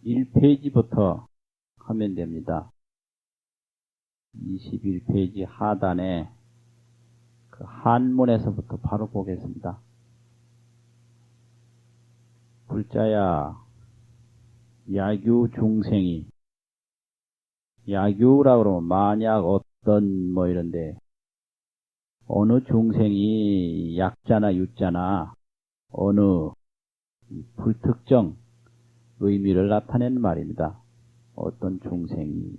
1페이지부터 하면 됩니다. 21페이지 하단에 그 한문에서부터 바로 보겠습니다. 불자야, 야규 중생이, 야규라고 그러면 만약 어떤 뭐 이런데, 어느 중생이 약자나 유자나 어느 불특정 의미를 나타내는 말입니다. 어떤 중생이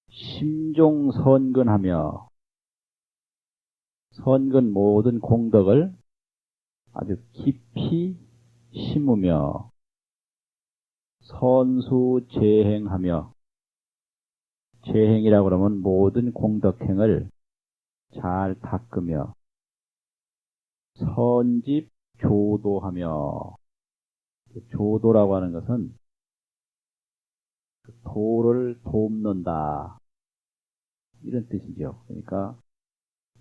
심종선근하며 선근 모든 공덕을 아주 깊이 심으며 선수재행하며, 재행이라고 그러면 모든 공덕행을 잘 닦으며 선집조도하며, 조도라고 하는 것은 도를 돕는다 이런 뜻이죠. 그러니까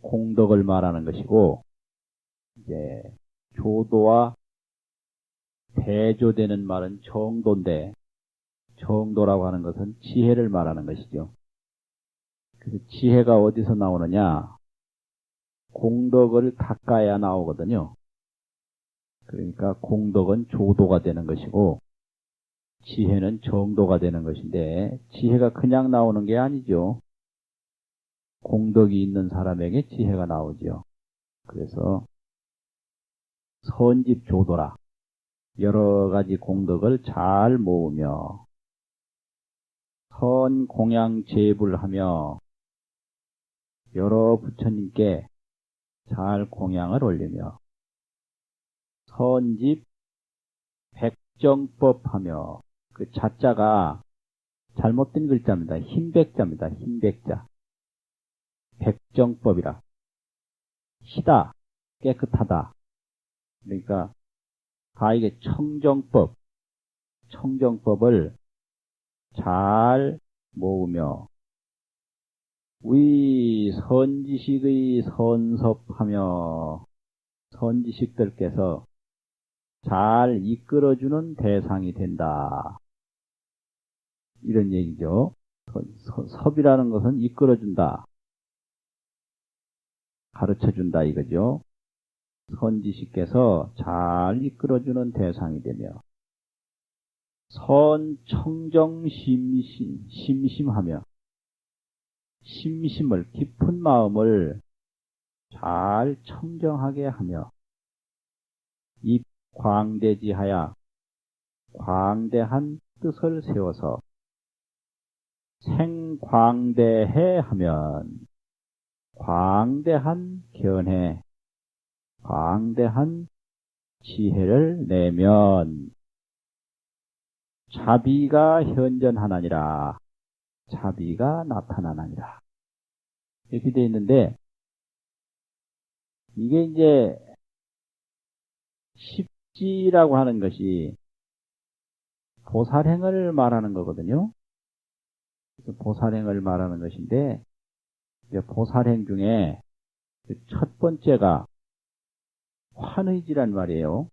공덕을 말하는 것이고, 이제 조도와 대조되는 말은 정도인데, 정도라고 하는 것은 지혜를 말하는 것이죠. 그래서 지혜가 어디서 나오느냐? 공덕을 닦아야 나오거든요. 그러니까 공덕은 조도가 되는 것이고 지혜는 정도가 되는 것인데, 지혜가 그냥 나오는 게 아니죠. 공덕이 있는 사람에게 지혜가 나오죠. 그래서 선집조도라, 여러 가지 공덕을 잘 모으며 선공양제불하며 여러 부처님께 잘 공양을 올리며 선집 백정법하며, 그 자자가 잘못된 글자입니다. 흰백자입니다. 흰백자. 백정법이라. 희다, 깨끗하다. 그러니까 가에게 청정법, 청정법을 잘 모으며 위 선지식의 선섭하며, 선지식들께서 잘 이끌어주는 대상이 된다 이런 얘기죠. 섭이라는 것은 이끌어준다, 가르쳐준다 이거죠. 선지식께서 잘 이끌어주는 대상이 되며 선청정심심하며, 심심을, 깊은 마음을 잘 청정하게 하며 입광대지하야, 광대한 뜻을 세워서 생광대해 하면 광대한 견해, 광대한 지혜를 내면 자비가 현전하나니라, 자비가 나타나나니라 이렇게 되어 있는데, 이게 이제 십지라고 하는 것이 보살행을 말하는 거거든요. 보살행을 말하는 것인데, 보살행 중에 첫 번째가 환의지란 말이에요.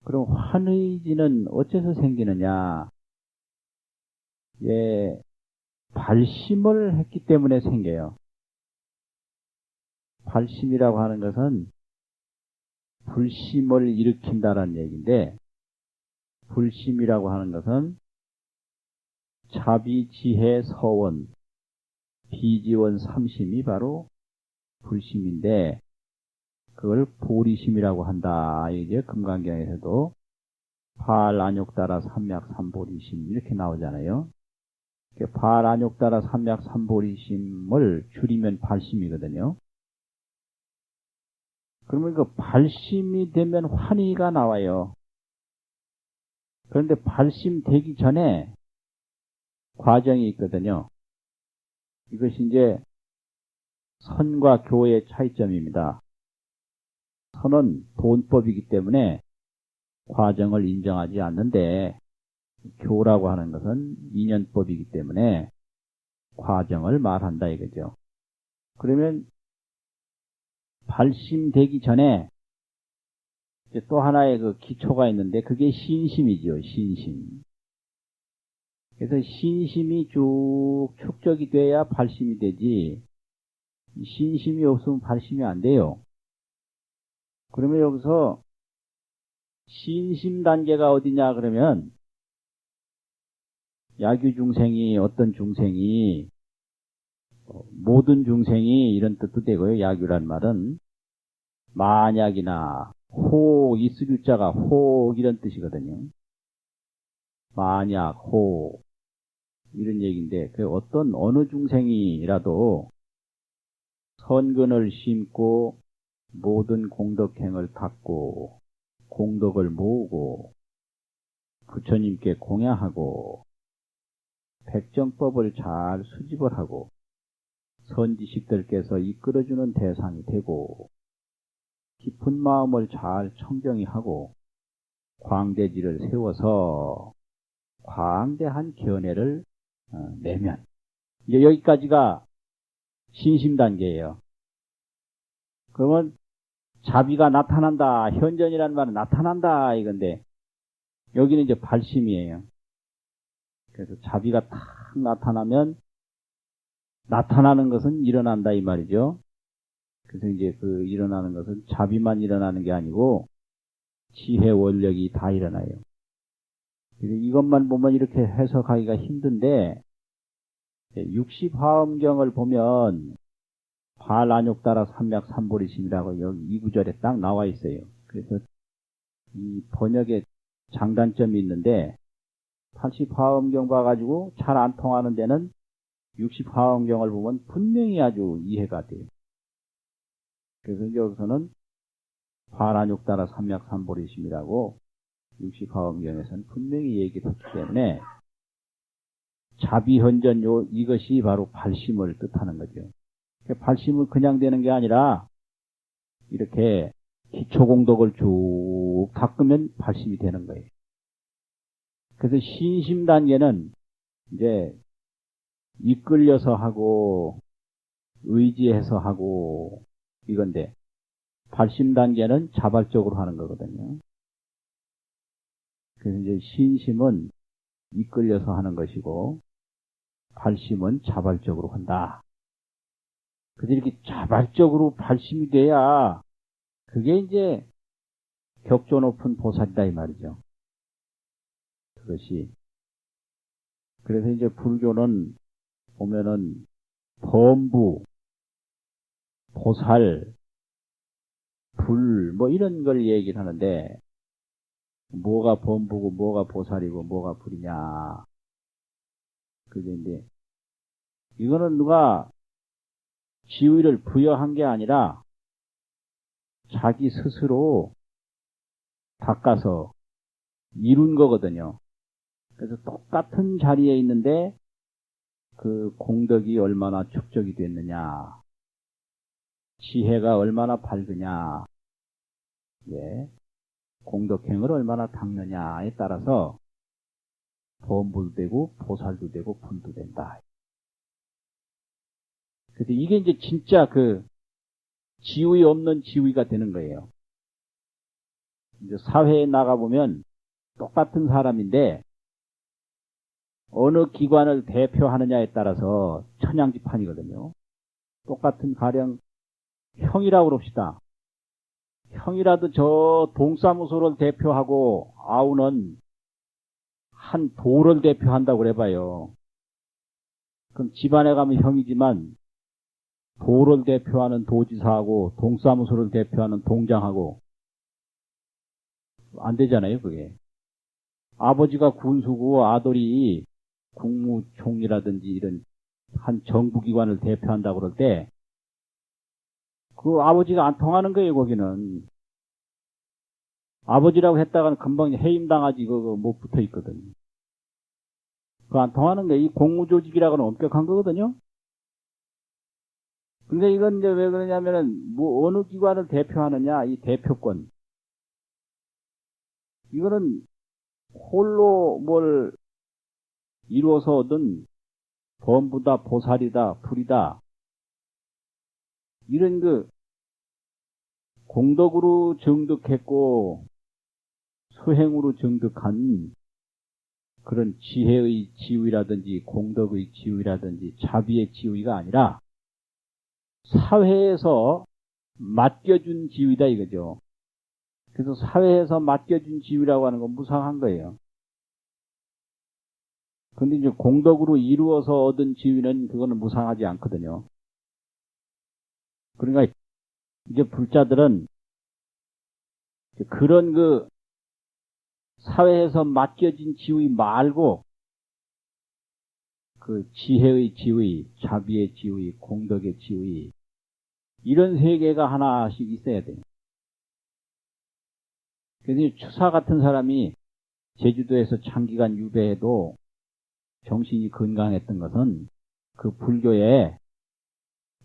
그럼 환의지는 어째서 생기느냐? 예, 발심을 했기 때문에 생겨요. 발심이라고 하는 것은 불심을 일으킨다는 얘기인데, 불심이라고 하는 것은 자비, 지혜, 서원, 비지원, 삼심이 바로 불심인데, 그걸 보리심이라고 한다. 이제 금강경에서도 발안욕따라 삼약 삼보리심 이렇게 나오잖아요. 발안욕따라 삼약 삼보리심을 줄이면 발심이거든요. 그러면 그 발심이 되면 환희가 나와요. 그런데 발심 되기 전에 과정이 있거든요. 이것이 이제 선과 교의 차이점입니다. 선은 돈법이기 때문에 과정을 인정하지 않는데, 교라고 하는 것은 인연법이기 때문에 과정을 말한다 이거죠. 그러면 발심되기 전에 이제 또 하나의 그 기초가 있는데 그게 신심이죠. 신심. 그래서 신심이 쭉 축적이 돼야 발심이 되지, 신심이 없으면 발심이 안 돼요. 그러면 여기서 신심 단계가 어디냐 그러면, 야규 중생이, 어떤 중생이, 모든 중생이 이런 뜻도 되고요. 야규란 말은 만약이나 혹, 이스류자가 혹 이런 뜻이거든요. 만약, 혹 이런 얘기인데, 그 어떤 어느 중생이라도 선근을 심고 모든 공덕행을 닦고 공덕을 모으고 부처님께 공양하고 백정법을 잘 수집을 하고 선지식들께서 이끌어주는 대상이 되고 깊은 마음을 잘 청정히 하고 광대지를 세워서 광대한 견해를 내면, 이제 여기까지가 신심 단계예요. 그러면 자비가 나타난다, 현전이라는 말은 나타난다 이건데, 여기는 이제 발심이에요. 그래서 자비가 탁 나타나면, 나타나는 것은 일어난다 이 말이죠. 그래서 이제 그 일어나는 것은 자비만 일어나는 게 아니고 지혜 원력이 다 일어나요. 이것만 보면 이렇게 해석하기가 힘든데, 60화엄경을 보면 발안욕따라 삼맥삼보리심이라고 여기 이 구절에 딱 나와 있어요. 그래서 이 번역에 장단점이 있는데, 80화엄경 봐가지고 잘 안 통하는 데는 60화엄경을 보면 분명히 아주 이해가 돼요. 그래서 여기서는 발안욕따라 삼맥삼보리심이라고 60화엄경에서는 분명히 얘기를 했기 때문에, 자비현전요, 이것이 바로 발심을 뜻하는 거죠. 발심은 그냥 되는 게 아니라 이렇게 기초공덕을 쭉 닦으면 발심이 되는 거예요. 그래서 신심 단계는 이제 이끌려서 하고 의지해서 하고 이건데, 발심 단계는 자발적으로 하는 거거든요. 그래서 이제 신심은 이끌려서 하는 것이고 발심은 자발적으로 한다. 그래서 이렇게 자발적으로 발심이 돼야 그게 이제 격조 높은 보살이다 이 말이죠. 그것이. 그래서 이제 불교는 보면은 범부, 보살, 불, 뭐 이런 걸 얘기를 하는데, 뭐가 범부고 뭐가 보살이고 뭐가 불이냐. 그게 이제 이거는 누가 지위를 부여한 게 아니라 자기 스스로 닦아서 이룬 거거든요. 그래서 똑같은 자리에 있는데 그 공덕이 얼마나 축적이 됐느냐, 지혜가 얼마나 밝으냐, 예, 공덕행을 얼마나 닦느냐에 따라서 범부도 되고 보살도 되고 분도 된다. 그래서 이게 이제 진짜 그 지위 없는 지위가 되는 거예요. 이제 사회에 나가보면 똑같은 사람인데 어느 기관을 대표하느냐에 따라서 천양지판이거든요. 똑같은 가령 형이라고 그럽시다. 형이라도 저 동사무소를 대표하고 아우는 한 도를 대표한다고 그래봐요. 그럼 집안에 가면 형이지만 도를 대표하는 도지사하고 동사무소를 대표하는 동장하고 안 되잖아요, 그게. 아버지가 군수고 아들이 국무총리라든지 이런 한 정부기관을 대표한다고 그럴 때 그 아버지가 안 통하는 거예요, 거기는. 아버지라고 했다가는 금방 해임당하지, 그거 못 붙어 있거든. 그거 안 통하는 게 이 공무조직이라고는 엄격한 거거든요. 근데 이건 이제 왜 그러냐면은, 뭐, 어느 기관을 대표하느냐, 이 대표권. 이거는 홀로 뭘 이루어서 얻은 범부다, 보살이다, 불이다. 이런 그 공덕으로 정득했고 수행으로 정득한 그런 지혜의 지위라든지 공덕의 지위라든지 자비의 지위가 아니라 사회에서 맡겨준 지위다 이거죠. 그래서 사회에서 맡겨준 지위라고 하는 건 무상한 거예요. 근데 이제 공덕으로 이루어서 얻은 지위는 그거는 무상하지 않거든요. 그러니까 이제 불자들은 그런 그 사회에서 맡겨진 지위 말고 그 지혜의 지위, 자비의 지위, 공덕의 지위 이런 세 개가 하나씩 있어야 돼요. 그래서 추사 같은 사람이 제주도에서 장기간 유배해도 정신이 건강했던 것은 그 불교에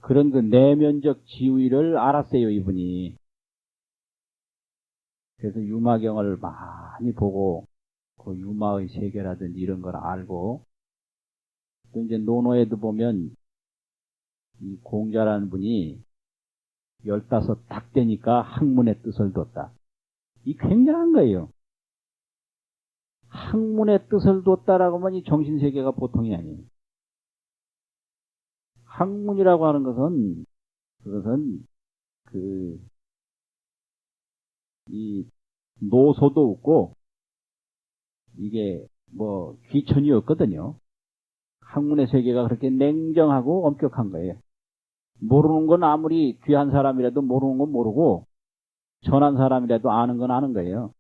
그런 그 내면적 지위를 알았어요, 이분이. 그래서 유마경을 많이 보고 그 유마의 세계라든지 이런 걸 알고 또 이제 논어에도 보면 이 공자라는 분이 15 딱 되니까 학문의 뜻을 뒀다. 이 굉장한 거예요. 학문의 뜻을 뒀다라고 하면 이 정신세계가 보통이 아니에요. 학문이라고 하는 것은 그것은 이 노소도 없고 이게 뭐 귀천이 없거든요. 학문의 세계가 그렇게 냉정하고 엄격한 거예요. 모르는 건 아무리 귀한 사람이라도 모르는 건 모르고 전한 사람이라도 아는 건 아는 거예요.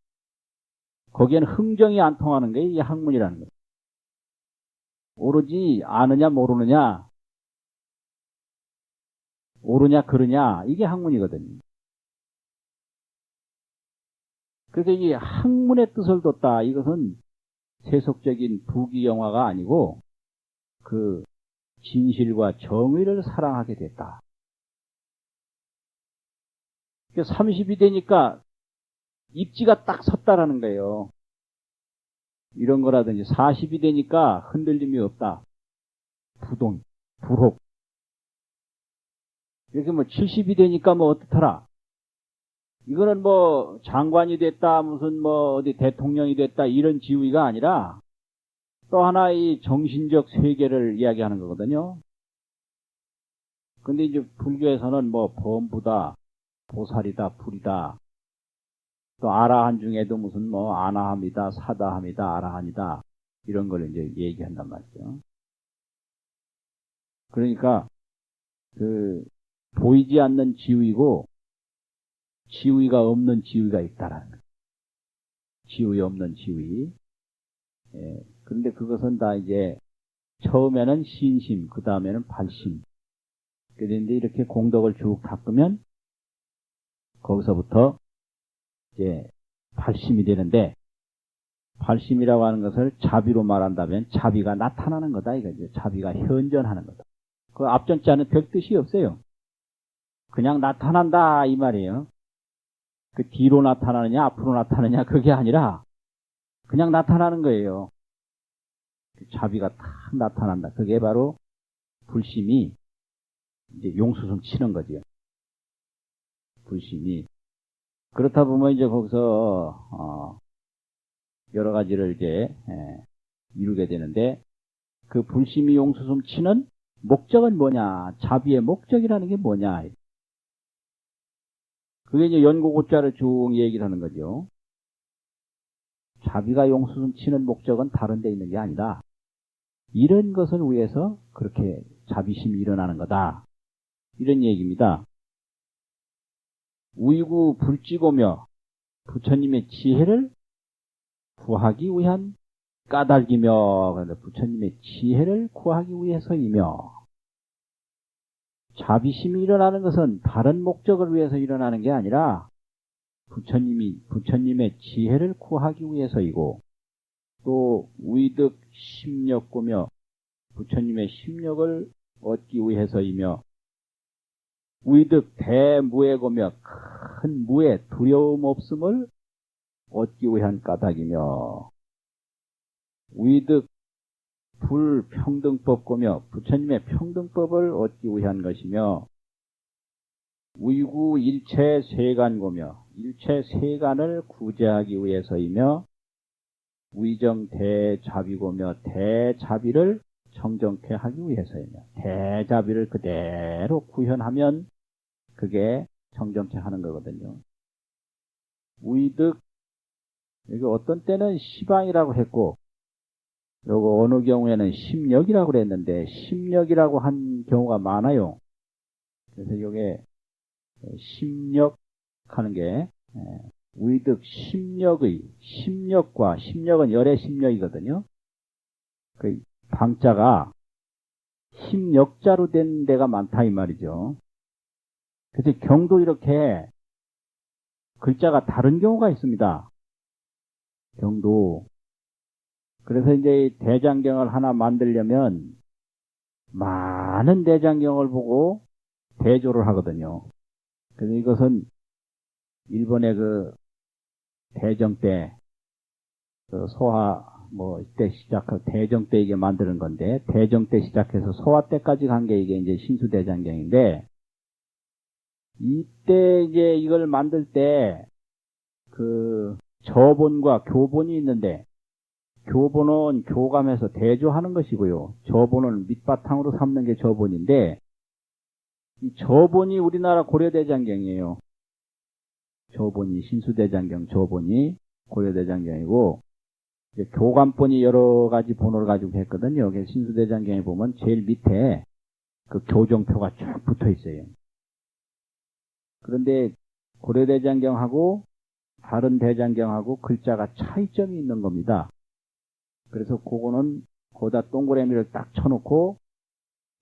거기에는 흥정이 안 통하는 게 이 학문이라는 거예요. 오로지 아느냐 모르느냐 옳으냐 그르냐 이게 학문이거든요. 그래서 이 학문의 뜻을 뒀다. 이것은 세속적인 부귀영화가 아니고 그 진실과 정의를 사랑하게 됐다. 30이 되니까 입지가 딱 섰다라는 거예요. 이런 거라든지 40이 되니까 흔들림이 없다. 불혹. 이렇게 뭐 70이 되니까 뭐 어떻더라. 이거는 뭐 장관이 됐다, 무슨 뭐 어디 대통령이 됐다 이런 지위가 아니라 또 하나의 정신적 세계를 이야기하는 거거든요. 근데 이제 불교에서는 뭐 범부다, 보살이다, 불이다, 또 아라한 중에도 무슨 뭐 아나함이다, 사다함이다, 아라한이다 이런 걸 이제 얘기한단 말이죠. 그러니까 그 보이지 않는 지위고 지위가 없는 지위가 있다라는 거예요. 지위 없는 지위. 예. 그런데 그것은 다 이제 처음에는 신심, 그 다음에는 발심. 그런데 이렇게 공덕을 쭉 닦으면 거기서부터 이제 발심이 되는데 발심이라고 하는 것을 자비로 말한다면 자비가 나타나는 거다 이거죠. 자비가 현전하는 거다. 그 앞전자는 별 뜻이 없어요. 그냥 나타난다 이 말이에요. 그 뒤로 나타나느냐 앞으로 나타나느냐 그게 아니라 그냥 나타나는 거예요. 자비가 딱 나타난다. 그게 바로 불심이 이제 용수성 치는 거죠. 불심이. 그렇다 보면 이제 거기서 여러 가지를 이제 이루게 되는데 그 불심이 용수성 치는 목적은 뭐냐? 자비의 목적이라는 게 뭐냐? 그게 이제 연고고자를 쭉 얘기를 하는 거죠. 자비가 용수성 치는 목적은 다른 데 있는 게 아니다. 이런 것을 위해서 그렇게 자비심이 일어나는 거다. 이런 얘기입니다. 우이구 불지고며 부처님의 지혜를 구하기 위한 까닭이며, 그런데 부처님의 지혜를 구하기 위해서이며, 자비심이 일어나는 것은 다른 목적을 위해서 일어나는 게 아니라 부처님의 지혜를 구하기 위해서이고, 또 위득 심력고며 부처님의 심력을 얻기 위해서이며, 위득 대무해고며 큰 무해 두려움 없음을 얻기 위한 까닭이며, 위득 불평등법고며 부처님의 평등법을 얻기 위한 것이며, 위구 일체 세간고며 일체 세간을 구제하기 위해서이며 위정 대자비고며 대자비를 청정케 하기 위해서이며 대자비를 그대로 구현하면 그게 청정케 하는 거거든요. 위득 여기 어떤 때는 시방이라고 했고 요거 어느 경우에는 심력이라고 그랬는데 심력이라고 한 경우가 많아요. 그래서 요게 심력하는 게 위득 심력의 심력과 심력은 열의 심력이거든요. 그 방자가 심력자로 된 데가 많다 이 말이죠. 그래서 경도 이렇게 글자가 다른 경우가 있습니다. 경도. 그래서 이제 대장경을 하나 만들려면 많은 대장경을 보고 대조를 하거든요. 그래서 이것은 일본의 그 대정 때, 그 소화, 이때 시작하고 대정 때 이게 만드는 건데, 대정 때 시작해서 소화 때까지 간 게 이게 이제 신수대장경인데, 이때 이제 이걸 만들 때, 그 저본과 교본이 있는데, 교본은 교감해서 대조하는 것이고요. 저본은 밑바탕으로 삼는 게 저본인데, 이 저본이 우리나라 고려대장경이에요. 저본이, 신수대장경 저본이 고려대장경이고, 이제 교감본이 여러 가지 본호를 가지고 했거든요. 그래서 신수대장경에 보면 제일 밑에 그 교정표가 쭉 붙어 있어요. 그런데 고려대장경하고 다른 대장경하고 글자가 차이점이 있는 겁니다. 그래서 그거는 거기다 동그라미를 딱 쳐놓고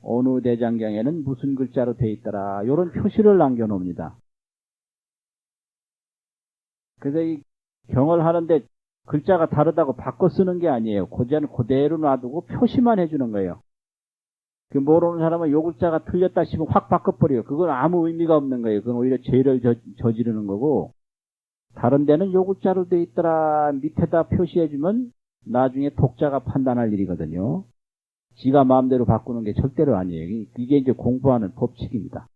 어느 대장경에는 무슨 글자로 돼 있더라 이런 표시를 남겨놓습니다. 그래서 이 경을 하는데 글자가 다르다고 바꿔 쓰는 게 아니에요. 고자는 그대로 놔두고 표시만 해주는 거예요. 그 모르는 사람은 요 글자가 틀렸다 싶으면 확 바꿔버려요. 그건 아무 의미가 없는 거예요. 그건 오히려 죄를 저지르는 거고, 다른 데는 요 글자로 돼 있더라 밑에다 표시해주면 나중에 독자가 판단할 일이거든요. 지가 마음대로 바꾸는 게 절대로 아니에요. 이게 이제 공부하는 법칙입니다.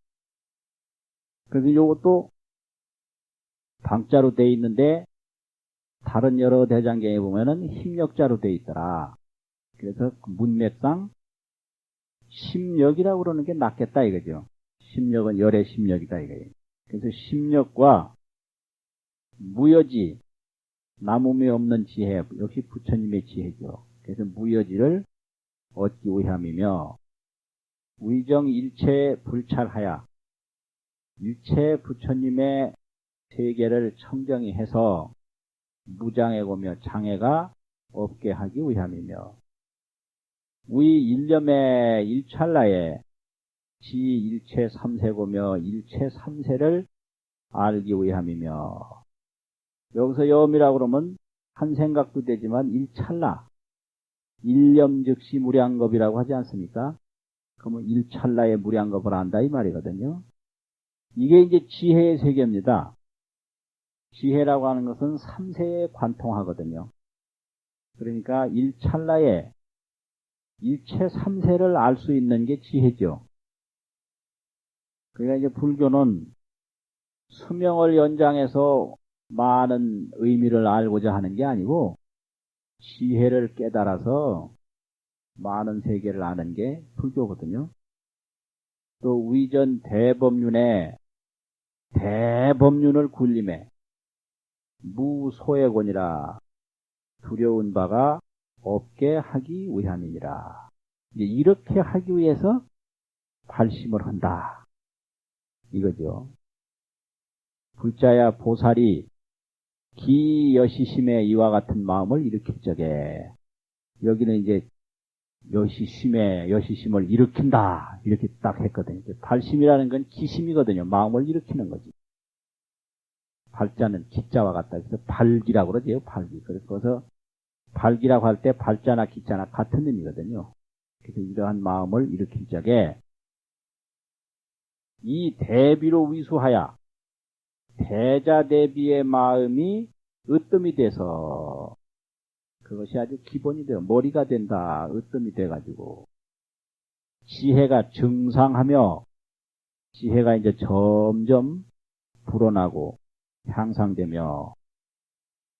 그래서 요것도 방자로 돼 있는데 다른 여러 대장경에 보면은 힘력자로 돼 있더라. 그래서 문맥상 심력이라고 그러는 게 낫겠다 이거죠. 심력은 열의 심력이다 이거예요. 그래서 심력과 무여지, 남음이 없는 지혜, 역시 부처님의 지혜죠. 그래서 무여지를 얻기 위함이며 위정 일체 불찰하야 일체 부처님의 세계를 청정히 해서 무장애고며 장애가 없게 하기 위함이며 위 일념의 일찰나에 지 일체 삼세고며 일체 삼세를 알기 위함이며 여기서 염이라고 그러면 한 생각도 되지만 일찰나 일념 즉시 무량겁이라고 하지 않습니까? 그러면 일찰나의 무량겁을 안다 이 말이거든요. 이게 이제 지혜의 세계입니다. 지혜라고 하는 것은 삼세에 관통하거든요. 그러니까 일찰나에 일체 삼세를 알 수 있는 게 지혜죠. 그러니까 이제 불교는 수명을 연장해서 많은 의미를 알고자 하는 게 아니고 지혜를 깨달아서 많은 세계를 아는 게 불교거든요. 또 위전 대법륜에 대법륜을 굴림해 무소액원이라 두려운 바가 없게 하기 위함이니라. 이렇게 하기 위해서 발심을 한다. 이거죠. 불자야 보살이 기여시심의 이와 같은 마음을 일으킬 적에 여기는 이제 여시심을 일으킨다 이렇게 딱 했거든요. 발심이라는 건 기심이거든요. 마음을 일으키는 거지. 발자는 기자와 같다. 그래서 발기라고 그러죠. 발기. 그래서 발기라고 할 때 발자나 기자나 같은 의미거든요. 그래서 이러한 마음을 일으킬 적에 이 대비로 위수하야 대자 대비의 마음이 으뜸이 돼서 그것이 아주 기본이 돼요. 머리가 된다. 으뜸이 돼가지고 지혜가 증상하며 지혜가 이제 점점 불어나고 향상되며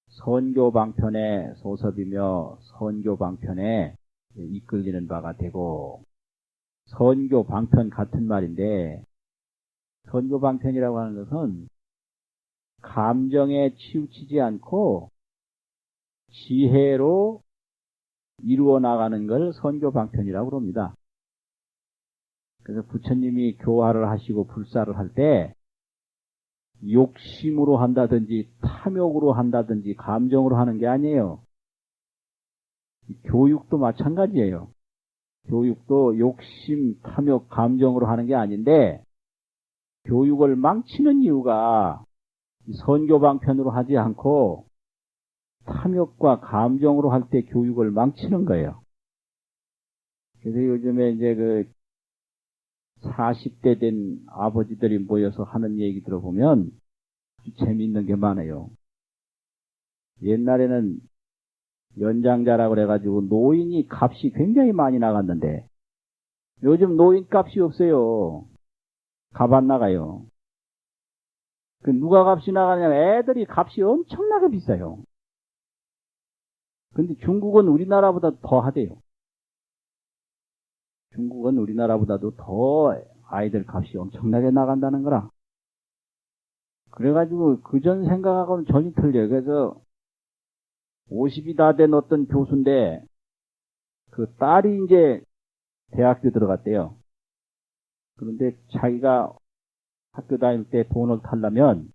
선교방편의 소섭이며 선교방편에 이끌리는 바가 되고, 선교방편 같은 말인데, 선교방편이라고 하는 것은 감정에 치우치지 않고 지혜로 이루어 나가는 걸 선교방편이라고 그럽니다. 그래서 부처님이 교화를 하시고 불사를 할 때 욕심으로 한다든지 탐욕으로 한다든지 감정으로 하는 게 아니에요. 교육도 마찬가지예요. 교육도 욕심, 탐욕, 감정으로 하는 게 아닌데, 교육을 망치는 이유가 선교방편으로 하지 않고 탐욕과 감정으로 할 때 교육을 망치는 거예요. 그래서 요즘에 이제 그 40대 된 아버지들이 모여서 하는 얘기 들어보면 재미있는 게 많아요. 옛날에는 연장자라고 그래가지고 노인이 값이 굉장히 많이 나갔는데 요즘 노인 값이 없어요. 값 안 나가요. 그 누가 값이 나가냐면 애들이 값이 엄청나게 비싸요. 근데 중국은 우리나라보다 더 하대요. 중국은 우리나라보다도 더 아이들 값이 엄청나게 나간다는 거라. 그래가지고 그전 생각하고는 전혀 틀려요. 그래서 50이 다 된 어떤 교수인데 그 딸이 이제 대학교 들어갔대요. 그런데 자기가 학교 다닐 때 돈을 타려면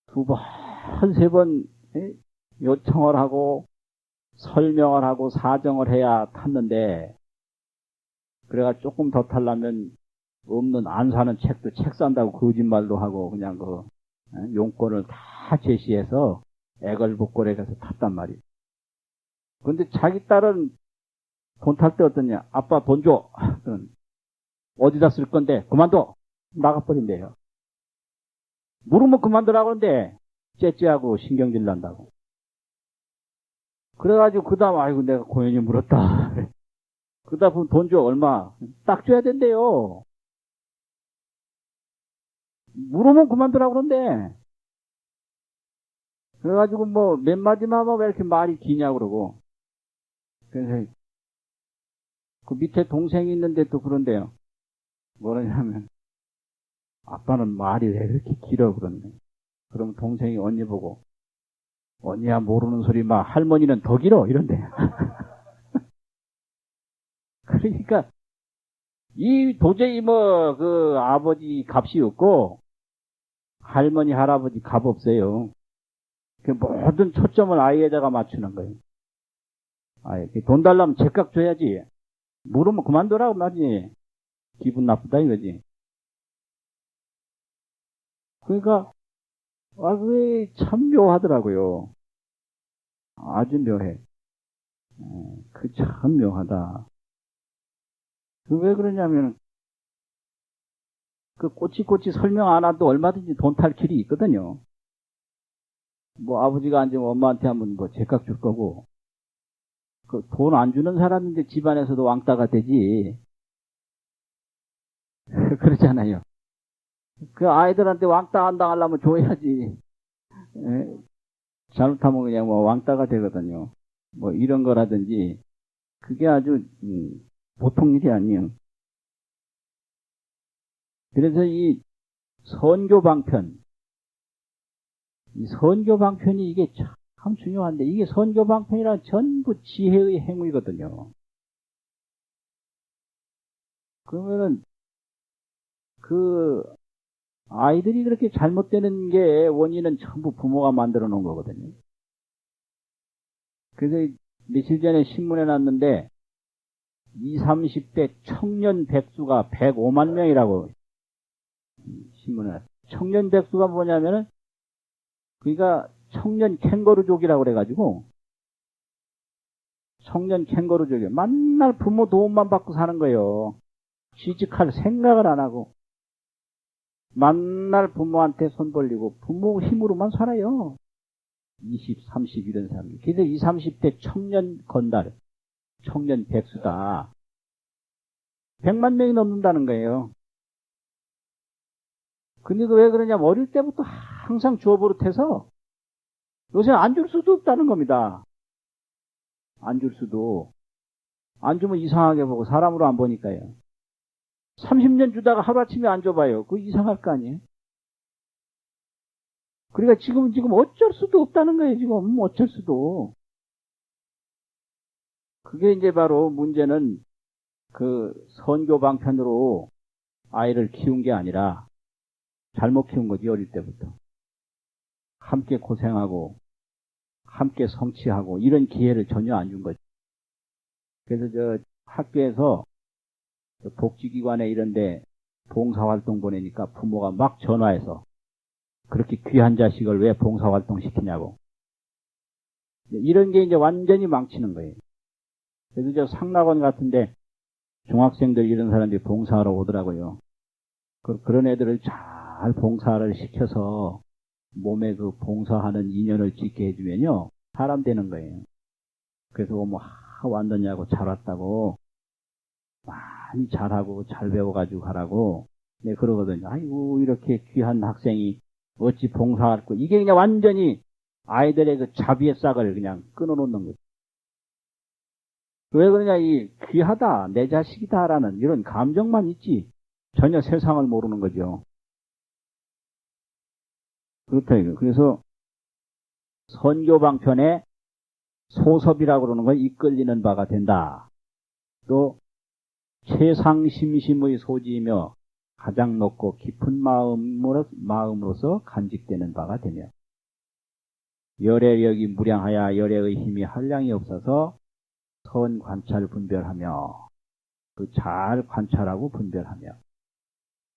두 번, 세 번 요청을 하고 설명을 하고 사정을 해야 탔는데, 그래가 조금 더 타려면 없는 안 사는 책도 책 산다고 거짓말도 하고 그냥 그 용건을 다 제시해서 애걸복걸해 가서 탔단 말이에요. 근데 자기 딸은 돈 탈 때 어떠냐? 아빠 돈 줘. 어디다 쓸 건데? 그만둬. 나가버린대요. 물으면 그만두라고 하는데 째째하고 신경질 난다고. 그래가지고 그 다음 아이고 내가 고연히 물었다. 그 다음 돈 줘. 얼마? 딱 줘야 된대요. 물으면 그만두라고 그러는데. 그래가지고 뭐 몇 마디만 하면 왜 이렇게 말이 기냐고 그러고. 그래서 그 밑에 동생이 있는데 또 그런데요. 뭐라냐면 아빠는 말이 왜 이렇게 길어 그러네. 그럼 동생이 언니 보고 언니야 모르는 소리 마. 할머니는 더 길어 이런데. 그러니까 이 도저히 뭐 그 아버지 값이 없고 할머니 할아버지 값 없어요. 그 모든 초점을 아이에다가 맞추는 거예요. 아이 돈 달라면 제값 줘야지. 물으면 그만두라고 말이지. 기분 나쁘다 이거지. 그러니까 그게 참 묘하더라고요. 아주 묘해. 그 참 묘하다. 그 왜 그러냐면 그 꼬치꼬치 설명 안 해도 얼마든지 돈 탈 길이 있거든요. 뭐 아버지가 안 주면 엄마한테 하면 뭐 제값 줄 거고, 그 돈 안 주는 사람인데 집안에서도 왕따가 되지. 그러잖아요. 그 아이들한테 왕따 안 당하려면 줘야지. 예? 잘못하면 그냥 뭐 왕따가 되거든요. 뭐 이런 거라든지 그게 아주 보통 일이 아니에요. 그래서 이 선교방편, 이 선교방편이 이게 참 중요한데, 이게 선교방편이란 전부 지혜의 행위거든요. 그러면은 그 아이들이 그렇게 잘못되는 게 원인은 전부 부모가 만들어 놓은 거거든요. 그래서 며칠 전에 신문에 났는데 20, 30대 청년 백수가 105만 명이라고 신문에 났어요. 청년 백수가 뭐냐면은 그러니까 청년 캥거루족이라고 그래가지고 청년 캥거루족이 맨날 부모 도움만 받고 사는 거예요. 취직할 생각을 안 하고 맨날 부모한테 손 벌리고 부모 힘으로만 살아요. 20, 30 이런 사람들. 그래서 20, 30대 청년 건달, 청년 백수다. 100만 명이 넘는다는 거예요. 근데 그 왜 그러냐면 어릴 때부터 항상 주어 버릇해서 요새 안 줄 수도 없다는 겁니다. 안 줄 수도. 안 주면 이상하게 보고 사람으로 안 보니까요. 30년 주다가 하루아침에 안 줘봐요. 그거 이상할 거 아니에요? 그러니까 지금 어쩔 수도 없다는 거예요. 지금 어쩔 수도. 그게 이제 바로 문제는 그 선교 방편으로 아이를 키운 게 아니라 잘못 키운 거지, 어릴 때부터. 함께 고생하고 함께 성취하고 이런 기회를 전혀 안 준 거지. 그래서 저 학교에서 복지기관에 이런데 봉사활동 보내니까 부모가 막 전화해서 그렇게 귀한 자식을 왜 봉사활동 시키냐고. 이런 게 이제 완전히 망치는 거예요. 그래서 저 상락원 같은데 중학생들 이런 사람들이 봉사하러 오더라고요. 그런 애들을 잘 봉사를 시켜서 몸에 그 봉사하는 인연을 짓게 해주면요. 사람 되는 거예요. 그래서 뭐 왔느냐고 잘 왔다고 많이 잘하고 잘 배워가지고 가라고 네, 그러거든요. 아이고 이렇게 귀한 학생이 어찌 봉사할 거 이게 그냥 완전히 아이들의 그 자비의 싹을 그냥 끊어놓는 거죠. 왜 그러냐 이 귀하다 내 자식이다라는 이런 감정만 있지 전혀 세상을 모르는 거죠. 그렇다 이거. 그래서 선교 방편에 소섭이라고 그러는 건 이끌리는 바가 된다. 또 최상심심의 소지이며 가장 높고 깊은 마음으로서 간직되는 바가 되며 열애력이 무량하여 열애의 힘이 한량이 없어서 선 관찰 분별하며 그 잘 관찰하고 분별하며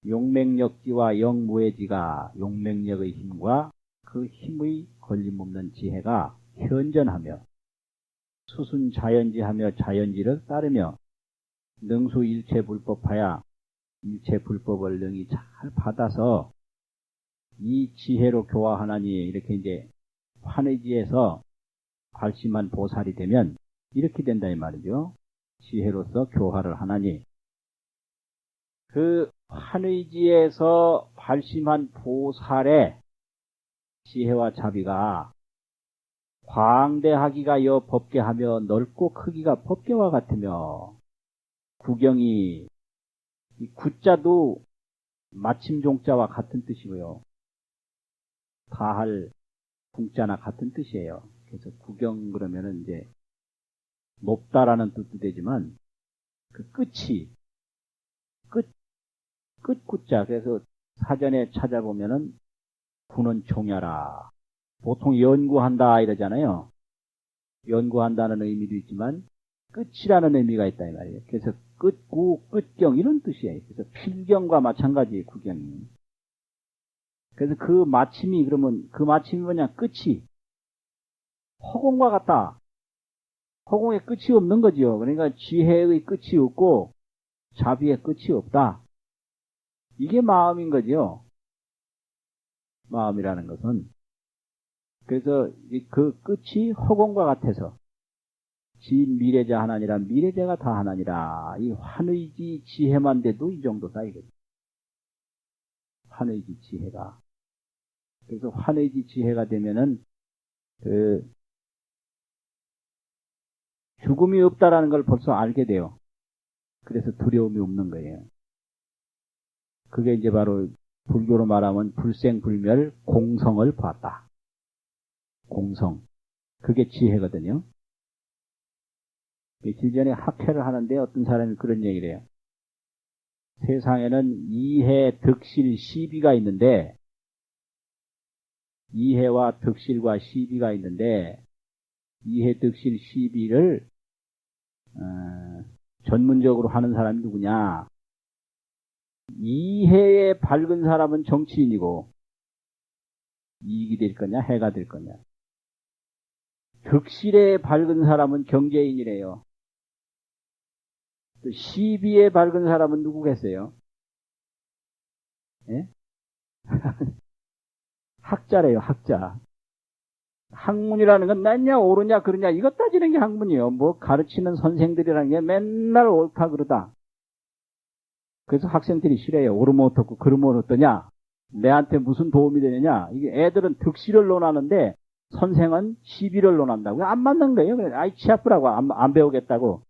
용맹력지와 영무해지가 용맹력의 힘과 그 힘의 걸림없는 지혜가 현전하며 수순자연지하며 자연지를 따르며 능수 일체 불법하야 일체 불법을 능히 잘 받아서 이 지혜로 교화하나니 이렇게 이제 환의지에서 발심한 보살이 되면 이렇게 된다 이 말이죠. 지혜로서 교화를 하나니 그 환의지에서 발심한 보살의 지혜와 자비가 광대하기가 여 법계하며 넓고 크기가 법계와 같으며 구경이 이 구자도 마침종자와 같은 뜻이고요. 다할 궁자나 같은 뜻이에요. 그래서 구경 그러면은 이제 높다라는 뜻도 되지만 그 끝이 끝 구자 그래서 사전에 찾아보면은 구는 종야라 보통 연구한다 이러잖아요. 연구한다는 의미도 있지만 끝이라는 의미가 있다 이 말이에요. 그래서 끝구 끝경 이런 뜻이에요. 그래서 필경과 마찬가지예요. 구경이. 그래서 그 마침이 그러면 그 마침이 뭐냐 끝이 허공과 같다. 허공에 끝이 없는 거지요. 그러니까 지혜의 끝이 없고 자비의 끝이 없다. 이게 마음인 거지요. 마음이라는 것은. 그래서 그 끝이 허공과 같아서 진 미래자 하나니라 미래자가 다 하나니라. 이 환의지 지혜만 돼도 이 정도다 이거죠. 환의지 지혜가. 그래서 환의지 지혜가 되면은 그 죽음이 없다라는 걸 벌써 알게 돼요. 그래서 두려움이 없는 거예요. 그게 이제 바로 불교로 말하면 불생불멸 공성을 봤다. 공성. 그게 지혜거든요. 며칠 전에 학회를 하는데 어떤 사람이 그런 얘기를 해요. 세상에는 이해, 득실, 시비가 있는데 이해와 득실과 시비가 있는데 이해, 득실, 시비를 전문적으로 하는 사람이 누구냐? 이해에 밝은 사람은 정치인이고 이익이 될 거냐 해가 될 거냐. 득실에 밝은 사람은 경제인이래요. 또 시비에 밝은 사람은 누구겠어요? 예? 학자래요. 학자. 학문이라는 건 맞냐 옳으냐 그러냐 이것 따지는 게 학문이에요. 뭐 가르치는 선생들이라는 게 맨날 옳다 그러다. 그래서 학생들이 싫어해요. 옳으면 어떻고 그러면 어떠냐. 내한테 무슨 도움이 되느냐? 이게 애들은 득실을 논하는데 선생은 시비를 논한다고. 안 맞는 거예요. 그래, 아이, 치 아프라고 안 배우겠다고.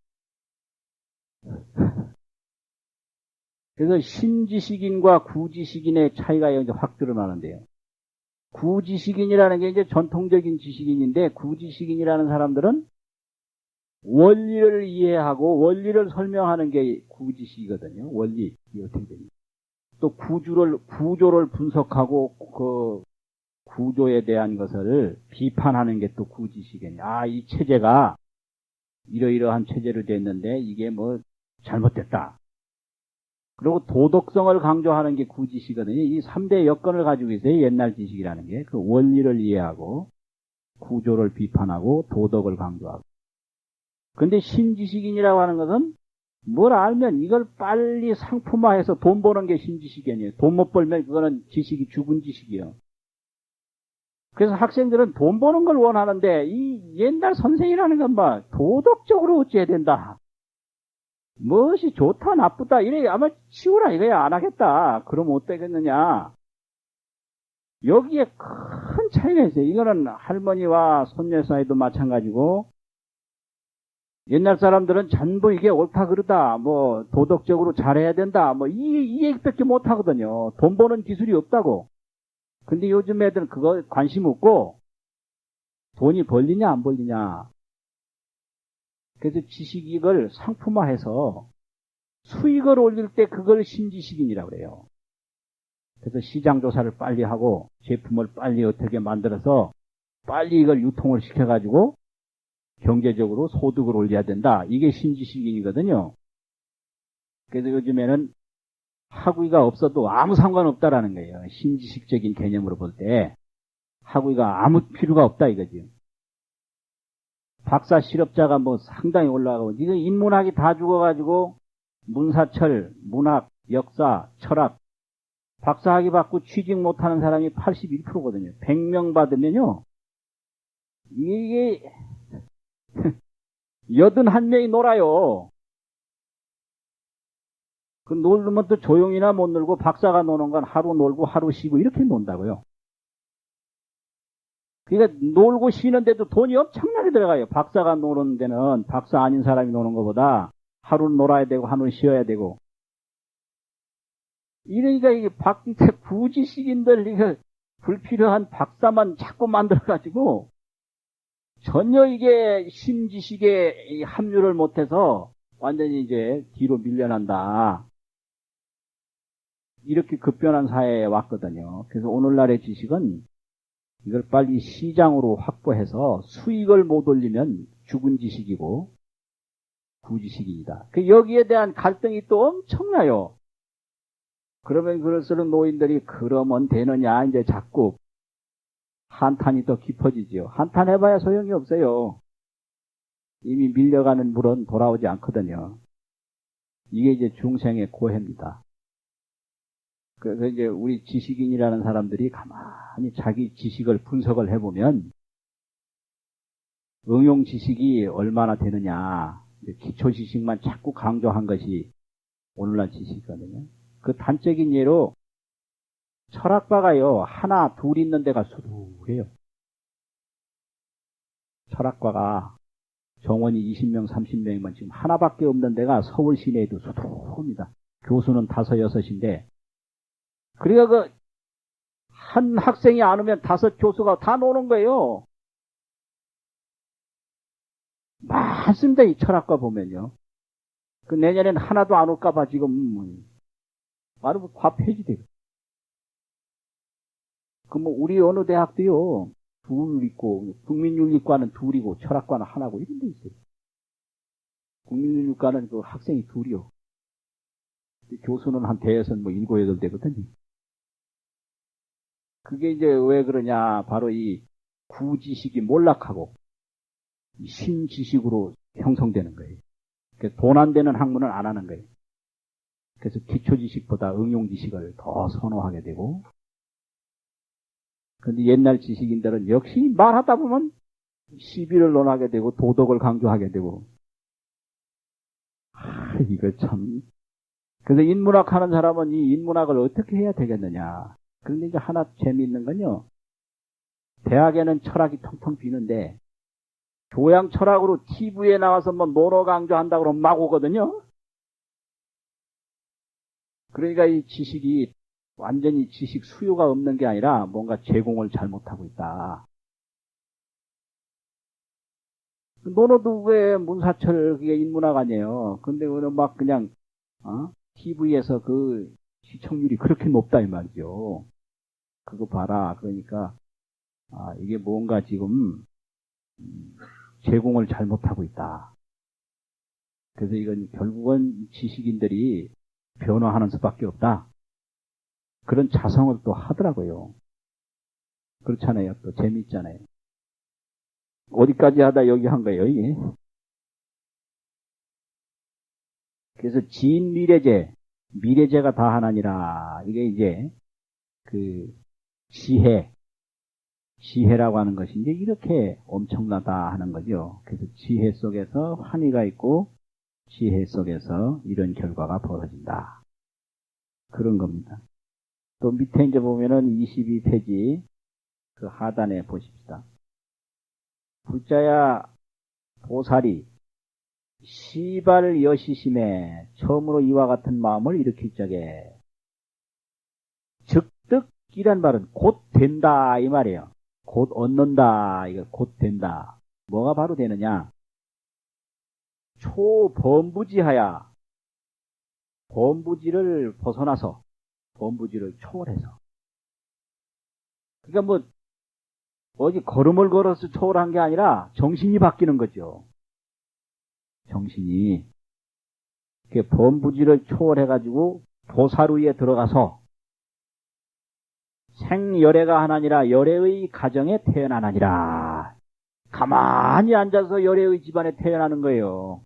그래서 신지식인과 구지식인의 차이가 이제 확 드러나는데요. 구지식인이라는 게 이제 전통적인 지식인인데, 구지식인이라는 사람들은 원리를 이해하고 원리를 설명하는 게 구지식이거든요. 원리. 이게 어떻게 됩니까? 또 구조를 분석하고 그 구조에 대한 것을 비판하는 게 또 구지식이에요. 아, 이 체제가 이러이러한 체제로 됐는데 이게 뭐 잘못됐다. 그리고 도덕성을 강조하는 게 구지식이거든요. 이 3대 여건을 가지고 있어요. 옛날 지식이라는 게. 그 원리를 이해하고 구조를 비판하고 도덕을 강조하고. 근데 신지식인이라고 하는 것은 뭘 알면 이걸 빨리 상품화해서 돈 버는 게 신지식이 아니에요. 돈 못 벌면 그거는 지식이 죽은 지식이에요. 그래서 학생들은 돈 버는 걸 원하는데 이 옛날 선생이라는 건 막 도덕적으로 어찌해야 된다. 무엇이 좋다 나쁘다 이래 아마 치우라 이거야. 안 하겠다. 그럼 어떻겠느냐. 여기에 큰 차이가 있어요. 이거는 할머니와 손녀 사이도 마찬가지고 옛날 사람들은 전부 이게 옳다 그르다 뭐 도덕적으로 잘해야 된다 뭐 이 얘기밖에 못 하거든요. 돈 버는 기술이 없다고. 근데 요즘 애들은 그거 관심 없고 돈이 벌리냐 안 벌리냐. 그래서 지식을 상품화해서 수익을 올릴 때 그걸 신지식인이라고 그래요. 그래서 시장 조사를 빨리 하고 제품을 빨리 어떻게 만들어서 빨리 이걸 유통을 시켜가지고 경제적으로 소득을 올려야 된다. 이게 신지식인이거든요. 그래서 요즘에는 학위가 없어도 아무 상관없다라는 거예요. 신지식적인 개념으로 볼 때 학위가 아무 필요가 없다 이거지. 박사 실업자가 뭐 상당히 올라가고 이거 인문학이 다 죽어가지고 문사철, 문학, 역사, 철학 박사학위 받고 취직 못하는 사람이 81%거든요. 100명 받으면요. 이게 81명이 놀아요. 그 놀면 또 조용히나 못 놀고 박사가 노는 건 하루 놀고 하루 쉬고 이렇게 논다고요. 그러니까 놀고 쉬는데도 돈이 엄청나게 들어가요. 박사가 노는 데는 박사 아닌 사람이 노는 것보다 하루는 놀아야 되고 하루는 쉬어야 되고. 이러니까 이게 구지식인들 이거 불필요한 박사만 자꾸 만들어가지고 전혀 이게 신지식에 합류를 못해서 완전히 이제 뒤로 밀려난다. 이렇게 급변한 사회에 왔거든요. 그래서 오늘날의 지식은 이걸 빨리 시장으로 확보해서 수익을 못 올리면 죽은 지식이고 구지식이다. 여기에 대한 갈등이 또 엄청나요. 그러면 그럴수록 노인들이 그러면 되느냐 이제 자꾸 한탄이 더 깊어지죠. 한탄해봐야 소용이 없어요. 이미 밀려가는 물은 돌아오지 않거든요. 이게 이제 중생의 고해입니다. 그래서 이제 우리 지식인이라는 사람들이 가만히 자기 지식을 분석을 해보면 응용 지식이 얼마나 되느냐. 기초 지식만 자꾸 강조한 것이 오늘날 지식이거든요. 그 단적인 예로 철학과가요. 하나 둘 있는 데가 수두해요. 철학과가 정원이 20명 30명이면 지금 하나밖에 없는 데가 서울 시내에도 수두합니다. 교수는 5, 6인데 그러니까 한 학생이 안 오면 5 교수가 다 노는 거예요. 많습니다. 이 철학과 보면요. 그 내년엔 하나도 안 올까봐 지금 바로 과 폐지되고. 그 뭐 우리 어느 대학도요. 2 있고 국민윤리과는 2이고 철학과는 하나고 이런 데 있어요. 국민윤리과는 그 학생이 2이요. 교수는 한 대여섯 뭐 7, 8대거든요. 그게 이제 왜 그러냐. 바로 이 구지식이 몰락하고 신지식으로 형성되는 거예요. 돈 안 되는 학문은 안 하는 거예요. 그래서 기초지식보다 응용지식을 더 선호하게 되고 그런데 옛날 지식인들은 역시 말하다 보면 시비를 논하게 되고 도덕을 강조하게 되고 이거 참. 그래서 인문학 하는 사람은 이 인문학을 어떻게 해야 되겠느냐. 그런데 이제 하나 재미있는 건요. 대학에는 철학이 텅텅 비는데 교양 철학으로 TV에 나와서 뭐 논어 강조한다고 그러면 막 오거든요. 그러니까 이 지식이 완전히 지식 수요가 없는 게 아니라 뭔가 제공을 잘못하고 있다. 논어도 왜 문사철 그게 인문학 아니에요. 근데 오늘 막 그냥 TV에서 그 시청률이 그렇게 높다 이 말이죠. 그거 봐라. 그러니까 이게 뭔가 지금 제공을 잘못하고 있다. 그래서 이건 결국은 지식인들이 변화하는 수밖에 없다. 그런 자성을 또 하더라고요. 그렇잖아요. 또 재미있잖아요. 어디까지 하다 여기 한 거예요, 이게. 그래서 진미래제, 미래제가 다 하나니라. 이게 이제 그 지혜라고 하는 것이 이제 이렇게 엄청나다 하는 거죠. 그래서 지혜 속에서 환희가 있고 지혜 속에서 이런 결과가 벌어진다. 그런 겁니다. 또 밑에 이제 보면은 22페이지 그 하단에 보십시다. 불자야 보살이 시발 여시심에 처음으로 이와 같은 마음을 일으킬 적에 즉득이란 말은 곧 된다 이 말이에요. 곧 얻는다. 이거 곧 된다. 뭐가 바로 되느냐? 초범부지하야. 범부지를 벗어나서 범부지를 초월해서. 그러니까 뭐 어디 걸음을 걸어서 초월한 게 아니라 정신이 바뀌는 거죠. 정신이. 범부지를 초월해가지고 보살위에 들어가서 생열애가 하나니라 열애의 가정에 태어나느니라. 가만히 앉아서 열애의 집안에 태어나는 거예요.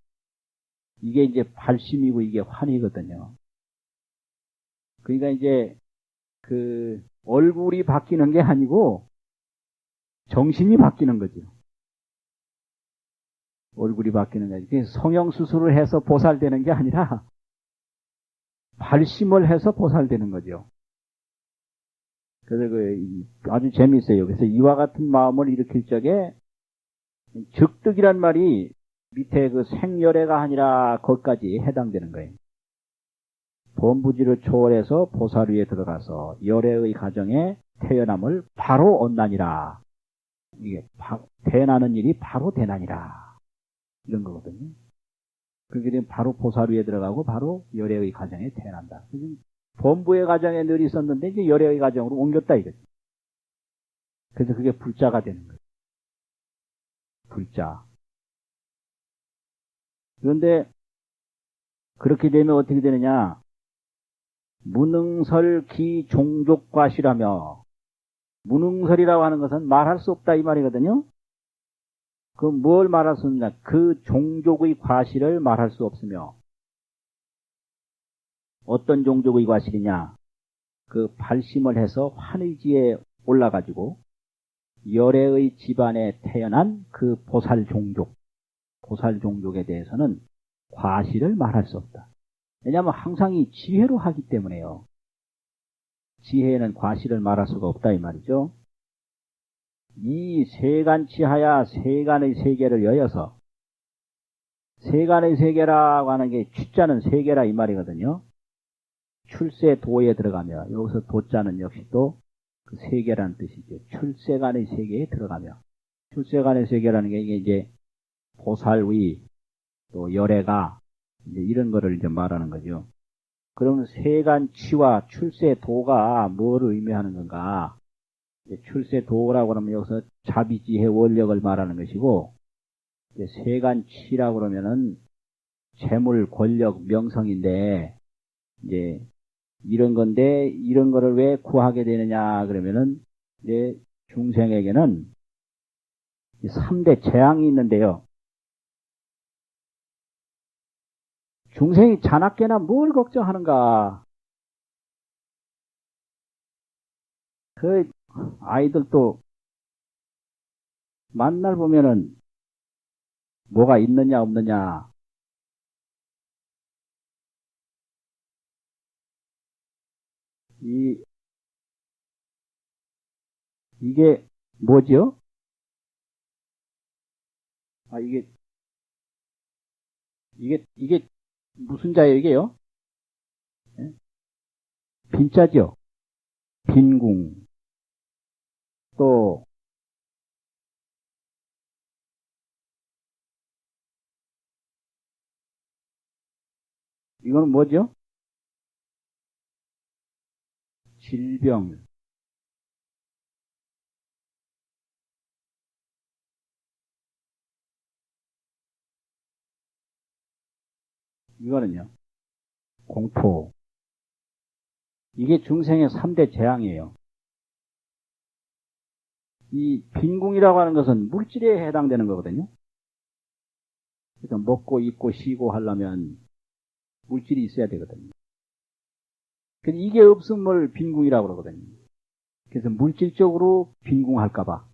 이게 이제 발심이고 이게 환이거든요. 그러니까 이제 그 얼굴이 바뀌는 게 아니고 정신이 바뀌는 거죠. 얼굴이 바뀌는 거죠. 성형수술을 해서 보살되는 게 아니라 발심을 해서 보살되는 거죠. 그래서 아주 재미있어요. 그래서 이와 같은 마음을 일으킬 적에 즉득이란 말이 밑에 그 생열애가 아니라 거기까지 해당되는 거예요. 범부지를 초월해서 보살위에 들어가서 열애의 가정에 태어남을 바로 얻나니라. 이게 태어나는 일이 바로 되나니라. 이런 거거든요. 그렇게 되면 바로 보살위에 들어가고 바로 열애의 가정에 태어난다. 범부의 가정에 늘 있었는데 이제 열애의 가정으로 옮겼다 이거죠. 그래서 그게 불자가 되는 거예요. 불자. 그런데 그렇게 되면 어떻게 되느냐? 무능설 기종족과시라며. 무능설이라고 하는 것은 말할 수 없다 이 말이거든요. 그 뭘 말할 수 없느냐? 그 종족의 과실을 말할 수 없으며. 어떤 종족의 과실이냐? 그 발심을 해서 환의지에 올라가지고 열애의 집안에 태어난 그 보살 종족에 대해서는 과실을 말할 수 없다. 왜냐하면 항상 이 지혜로 하기 때문에요. 지혜에는 과실을 말할 수가 없다 이 말이죠. 이 세간치하야 세간의 세계를 여여서, 세간의 세계라고 하는 게 취자는 세계라 이 말이거든요. 출세도에 들어가며, 여기서 도자는 역시 또 그 세계라는 뜻이죠. 출세간의 세계에 들어가며, 출세간의 세계라는 게 이제 보살위 또 열애가 이제 이런 거를 이제 말하는 거죠. 그러면 세간치와 출세도가 뭐를 의미하는 건가? 출세도라고 하면 여기서 자비지혜 원력을 말하는 것이고, 세간치라고 그러면은 재물, 권력, 명성인데, 이제 이런 건데, 이런 거를 왜 구하게 되느냐 그러면은 이제 중생에게는 3대 재앙이 있는데요. 중생이 자나깨나 뭘 걱정하는가? 그 아이들도 만날 보면은 뭐가 있느냐 없느냐. 이 이게 뭐죠? 아, 이게 무슨 자예요, 이게요? 예? 빈자죠? 빈궁. 또, 이거는 뭐죠? 질병. 이거는요, 공포. 이게 중생의 3대 재앙이에요. 이 빈궁이라고 하는 것은 물질에 해당되는 거거든요. 그래서 먹고 입고 쉬고 하려면 물질이 있어야 되거든요. 근데 이게 없음을 빈궁이라고 그러거든요. 그래서 물질적으로 빈궁할까봐,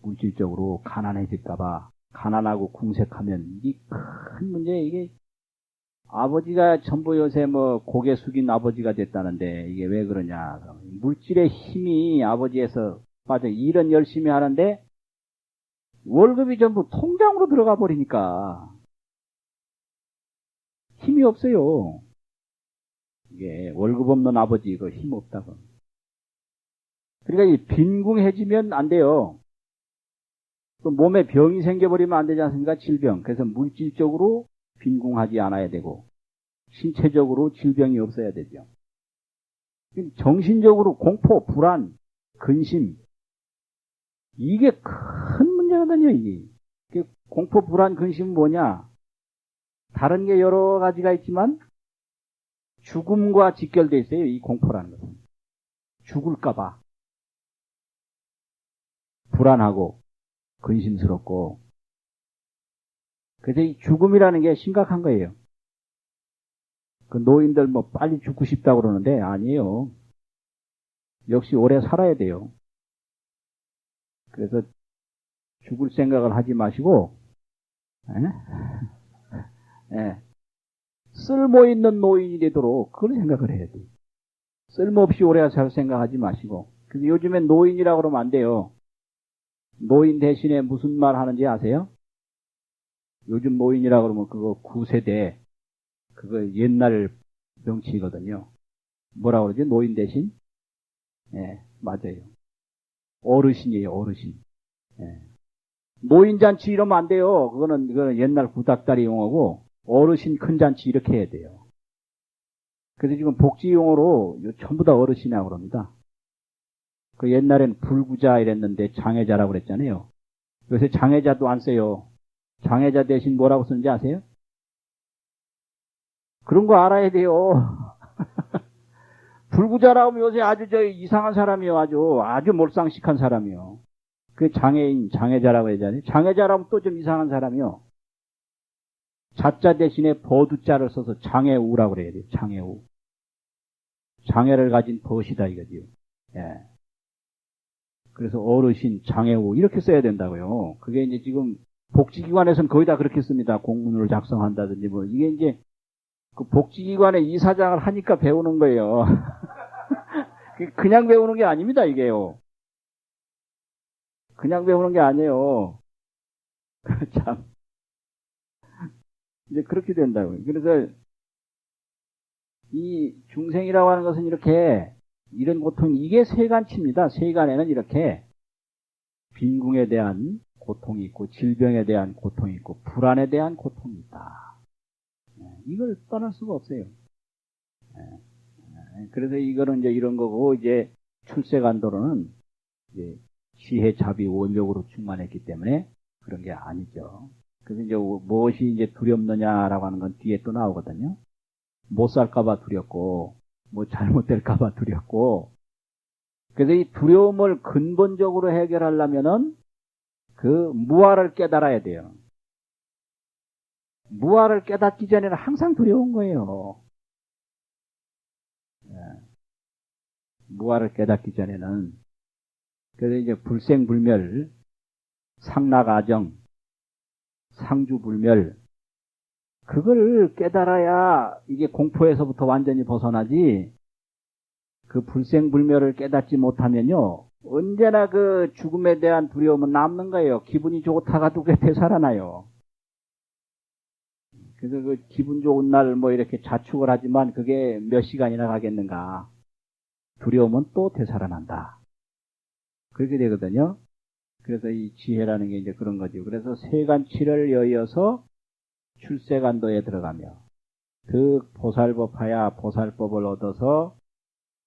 물질적으로 가난해질까봐, 가난하고 궁색하면 이 큰 문제. 이게 아버지가 전부 요새 뭐 고개 숙인 아버지가 됐다는데 이게 왜 그러냐. 물질의 힘이 아버지에서 빠져. 일은 열심히 하는데 월급이 전부 통장으로 들어가 버리니까 힘이 없어요. 이게 월급 없는 아버지 이거 힘 없다고. 그러니까 이 빈궁해지면 안 돼요. 또 몸에 병이 생겨버리면 안 되지 않습니까? 질병. 그래서 물질적으로 빈궁하지 않아야 되고 신체적으로 질병이 없어야 되죠. 정신적으로 공포, 불안, 근심, 이게 큰 문제거든요. 이게 공포, 불안, 근심은 뭐냐? 다른 게 여러 가지가 있지만 죽음과 직결되어 있어요. 이 공포라는 것은. 죽을까봐 불안하고 근심스럽고. 그래서 이 죽음이라는 게 심각한 거예요. 그 노인들 뭐 빨리 죽고 싶다고 그러는데 아니에요. 역시 오래 살아야 돼요. 그래서 죽을 생각을 하지 마시고, 예? 예. 쓸모 있는 노인이 되도록 그걸 생각을 해야 돼요. 쓸모없이 오래 살 생각하지 마시고. 그래서 요즘엔 노인이라고 그러면 안 돼요. 노인 대신에 무슨 말 하는지 아세요? 요즘 노인이라고 그러면 그거 9세대, 그거 옛날 명칭이거든요. 뭐라고 그러지? 노인 대신? 예, 맞아요. 어르신이에요, 어르신. 예. 노인잔치 이러면 안 돼요. 그거는 옛날 구닥다리 용어고, 어르신 큰 잔치 이렇게 해야 돼요. 그래서 지금 복지 용어로 전부 다 어르신이라고 그럽니다. 그 옛날엔 불구자 이랬는데 장애자라고 그랬잖아요. 요새 장애자도 안 써요. 장애자 대신 뭐라고 쓰는지 아세요? 그런 거 알아야 돼요. 불구자라고 하면 요새 아주 이상한 사람이요. 아주 몰상식한 사람이요. 그 장애인, 장애자라고 해야 되잖아요. 장애자라면 또 좀 이상한 사람이요. 자자 대신에 버두자를 써서 장애우라고 그래야 돼요. 장애우. 장애를 가진 벗이다 이거지요. 예. 그래서 어르신, 장애우 이렇게 써야 된다고요. 그게 이제 지금 복지기관에서는 거의 다 그렇게 씁니다. 공문을 작성한다든지 뭐. 이게 이제 그 복지기관의 이사장을 하니까 배우는 거예요. 그냥 배우는 게 아닙니다, 이게요. 그냥 배우는 게 아니에요. 참. 이제 그렇게 된다고요. 그래서 이 중생이라고 하는 것은 이렇게 이런 고통, 이게 세간치입니다. 세간에는 이렇게 빈궁에 대한 고통이 있고 질병에 대한 고통이 있고 불안에 대한 고통이 있다. 이걸 떠날 수가 없어요. 그래서 이거는 이제 이런 거고, 이제 출세간도로는 이제 지혜, 자비, 원력으로 충만했기 때문에 그런 게 아니죠. 그래서 이제 무엇이 이제 두렵느냐라고 하는 건 뒤에 또 나오거든요. 못 살까봐 두렵고, 뭐 잘못될까봐 두렵고. 그래서 이 두려움을 근본적으로 해결하려면은 그 무아를 깨달아야 돼요. 무아를 깨닫기 전에는 항상 두려운 거예요. 무아를 깨닫기 전에는. 그래서 이제 불생불멸, 상락아정, 상주불멸, 그걸 깨달아야 이게 공포에서부터 완전히 벗어나지, 그 불생불멸을 깨닫지 못하면요, 언제나 그 죽음에 대한 두려움은 남는 거예요. 기분이 좋다가도 그게 되살아나요. 그래서 그 기분 좋은 날 뭐 이렇게 자축을 하지만 그게 몇 시간이나 가겠는가. 두려움은 또 되살아난다. 그렇게 되거든요. 그래서 이 지혜라는 게 이제 그런 거죠. 그래서 세간치를 여의어서 출세간도에 들어가며 그 보살법하야 보살법을 얻어서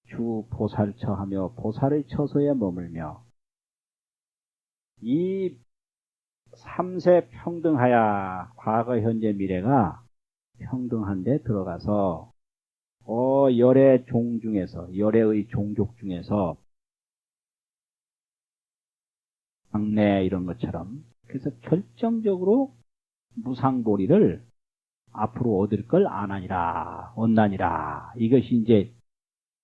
주 보살처하며 보살의 처소에 머물며 이 삼세 평등하야 과거 현재 미래가 평등한 데 들어가서 열의 종 중에서 열의 종족 중에서 막내 이런 것처럼 그래서 결정적으로 무상보리를 앞으로 얻을 걸 안하니라 얻나니라 이것이 이제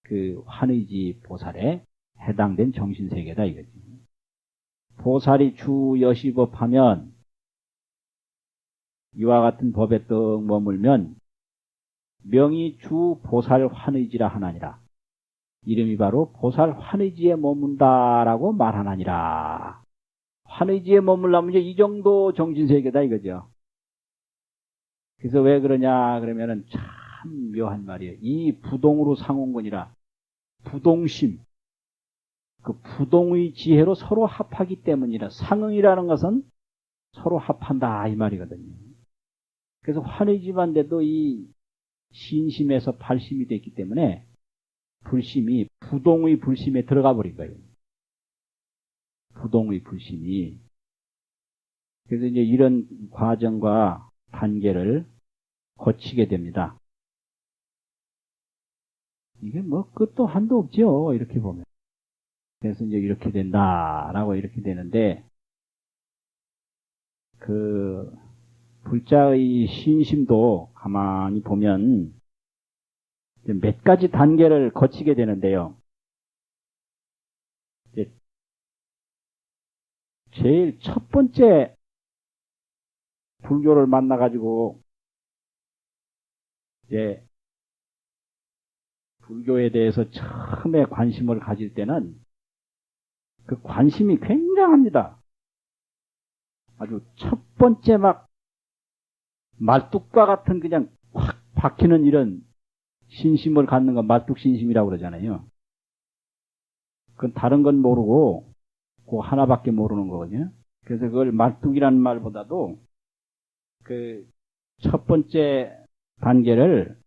그 환의지 보살에 해당된 정신세계다 이거지. 보살이 주 여시법하면 이와 같은 법에 떡 머물면 명이 주 보살 환의지라 하나니라. 이름이 바로 보살 환의지에 머문다라고 말하나니라. 환의지에 머물려면 이제 이 정도 정신세계다 이거죠. 그래서 왜 그러냐 그러면은 참 묘한 말이에요. 이 부동으로 상온건이라 부동심 그 부동의 지혜로 서로 합하기 때문이라 상응이라는 것은 서로 합한다 이 말이거든요. 그래서 환의지만 돼도 이 신심에서 발심이 됐기 때문에 불심이 부동의 불심에 들어가 버린 거예요. 부동의 불심이. 그래서 이제 이런 과정과 단계를 거치게 됩니다. 이게 뭐 끝도 한도 없죠. 이렇게 보면. 그래서 이제 이렇게 된다라고 이렇게 되는데 그 불자의 신심도 가만히 보면 몇 가지 단계를 거치게 되는데요. 이제 제일 첫 번째 불교를 만나가지고 이제 불교에 대해서 처음에 관심을 가질 때는 그 관심이 굉장합니다. 아주 첫 번째 막 말뚝과 같은 그냥 확 박히는 이런 신심을 갖는 건 말뚝신심이라고 그러잖아요. 그건 다른 건 모르고 그 하나밖에 모르는 거거든요. 그래서 그걸 말뚝이라는 말보다도 그 첫 번째 단계를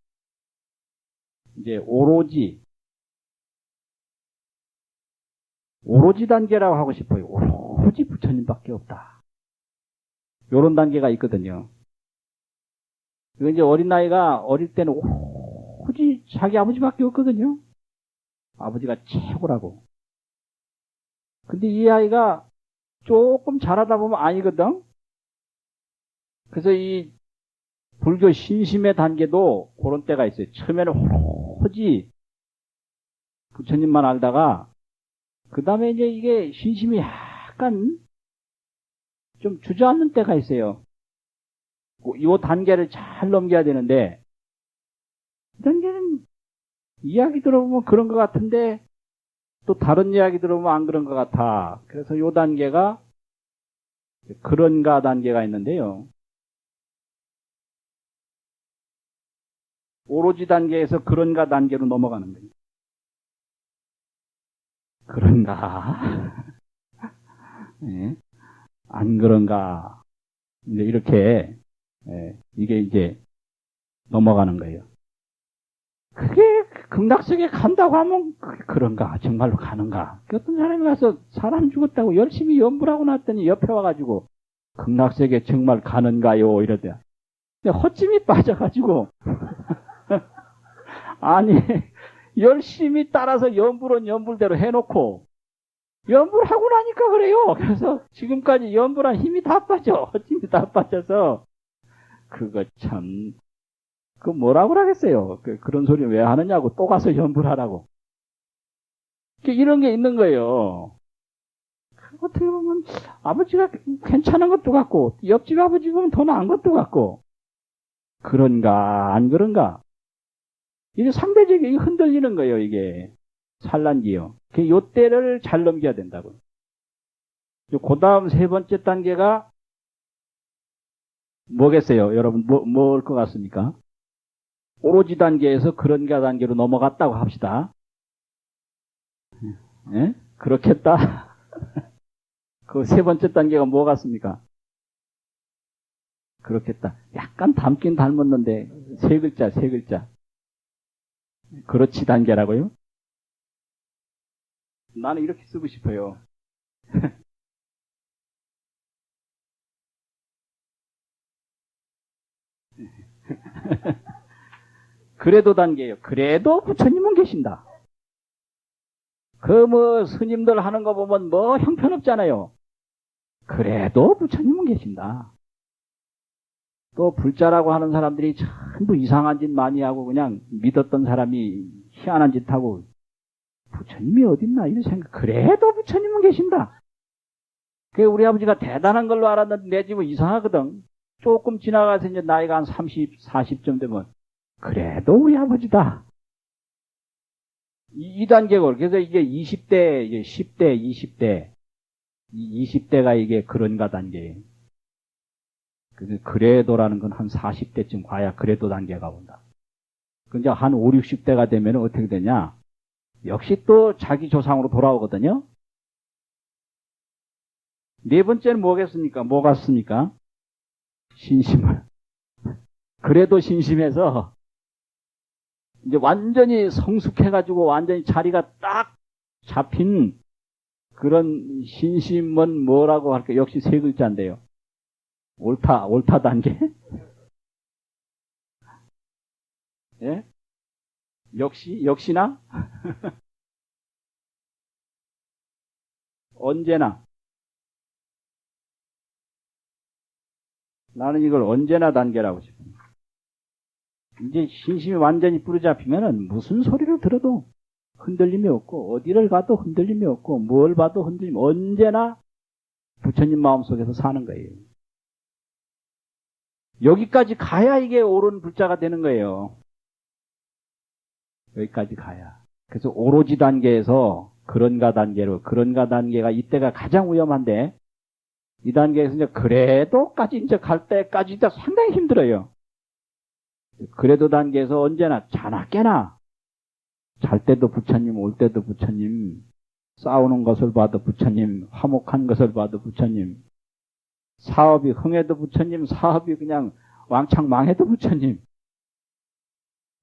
이제 오로지 단계라고 하고 싶어요. 오로지 부처님밖에 없다. 요런 단계가 있거든요. 그 이제 어린아이가 어릴 때는 오로지 자기 아버지밖에 없거든요. 아버지가 최고라고. 근데 이 아이가 조금 자라다 보면 아니거든. 그래서 이 불교 신심의 단계도 그런 때가 있어요. 처음에는 오로지 부처님만 알다가 그 다음에 이제 이게 신심이 약간 좀 주저앉는 때가 있어요. 이 단계를 잘 넘겨야 되는데 이 단계는 이야기 들어보면 그런 것 같은데 또 다른 이야기 들어보면 안 그런 것 같아. 그래서 이 단계가 그런가 단계가 있는데요. 오로지 단계에서 그런가 단계로 넘어가는 거예요. 그런가? 네. 안 그런가? 이제 이렇게, 이게 이제 넘어가는 거예요. 그게 극락세계 간다고 하면 그런가? 정말로 가는가? 어떤 사람이 가서 사람 죽었다고 열심히 연불 하고 났더니 옆에 와가지고 극락세계 정말 가는가요? 이러대. 헛짐이 빠져가지고 아니 열심히 따라서 연불은 연불대로 해놓고 연불하고 나니까 그래요. 그래서 지금까지 연불한 힘이 다 빠져. 헛짐이 다 빠져서 그거 참 그 뭐라고 하겠어요. 그런 소리 왜 하느냐고 또 가서 연불하라고. 이런 게 있는 거예요. 어떻게 보면 아버지가 괜찮은 것도 같고 옆집 아버지 보면 더 나은 것도 같고 그런가 안 그런가 이게 상대적이 흔들리는 거예요. 이게 산란기요. 요 때를 잘 넘겨야 된다고요. 그 다음 세 번째 단계가 뭐겠어요? 여러분, 뭘 것 같습니까? 오로지 단계에서 그런가 단계로 넘어갔다고 합시다. 예? 그렇겠다. 그 세 번째 단계가 뭐 같습니까? 그렇겠다. 약간 닮긴 닮았는데, 세 글자. 그렇지 단계라고요? 나는 이렇게 쓰고 싶어요. 그래도 단계예요. 그래도 부처님은 계신다. 그 뭐 스님들 하는 거 보면 뭐 형편없잖아요. 그래도 부처님은 계신다. 또 불자라고 하는 사람들이 전부 이상한 짓 많이 하고 그냥 믿었던 사람이 희한한 짓 하고 부처님이 어딨나 이런 생각. 그래도 부처님은 계신다. 그 우리 아버지가 대단한 걸로 알았는데 내 집은 이상하거든. 조금 지나가서 이제 나이가 한 30, 40쯤 되면 그래도 우리 아버지다. 이 단계고 그래서 이게 20대, 이제 10대, 20대, 20대가 이게 그런가 단계예요. 그래도라는 건 한 40대쯤 가야 그래도 단계가 온다. 근데 한 5, 60대가 되면 어떻게 되냐? 역시 또 자기 조상으로 돌아오거든요. 네 번째는 뭐겠습니까? 뭐 같습니까? 신심을. 그래도 신심해서 이제 완전히 성숙해가지고 완전히 자리가 딱 잡힌 그런 신심은 뭐라고 할까요? 역시 세 글자인데요. 옳다 단계? 예? 역시나? 언제나. 나는 이걸 언제나 단계라고 싶습니다. 이제 신심이 완전히 뿌리잡히면은 무슨 소리를 들어도 흔들림이 없고, 어디를 가도 흔들림이 없고, 뭘 봐도 흔들림이 언제나 부처님 마음속에서 사는 거예요. 여기까지 가야 이게 옳은 불자가 되는 거예요. 여기까지 가야. 그래서 오로지 단계에서 그런가 단계가 이때가 가장 위험한데, 이 단계에서 이제 그래도까지 이제 갈 때까지 이제 상당히 힘들어요. 그래도 단계에서 언제나 자나 깨나 잘 때도 부처님, 올 때도 부처님, 싸우는 것을 봐도 부처님, 화목한 것을 봐도 부처님, 사업이 흥해도 부처님, 사업이 그냥 왕창 망해도 부처님.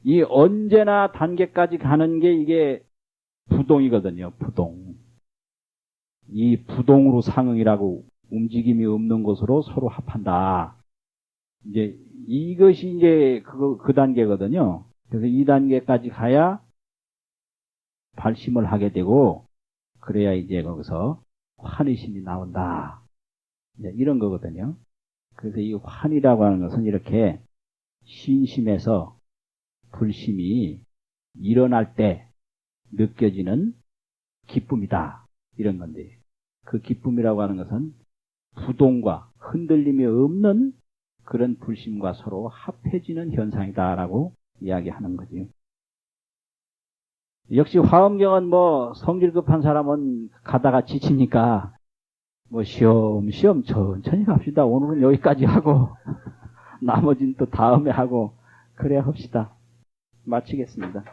이 언제나 단계까지 가는 게 이게 부동이거든요. 부동. 이 부동으로 상응이라고 움직임이 없는 것으로 서로 합한다. 이제 이것이 이제 그 단계거든요. 그래서 이 단계까지 가야 발심을 하게 되고 그래야 이제 거기서 환의심이 나온다. 이제 이런 거거든요. 그래서 이 환이라고 하는 것은 이렇게 신심에서 불심이 일어날 때 느껴지는 기쁨이다. 이런 건데 그 기쁨이라고 하는 것은 부동과 흔들림이 없는 그런 불심과 서로 합해지는 현상이다라고 이야기하는 거지요. 역시 화엄경은 뭐 성질 급한 사람은 가다가 지치니까 뭐 쉬엄쉬엄 천천히 갑시다. 오늘은 여기까지 하고 나머지는 또 다음에 하고 그래야 합시다. 마치겠습니다.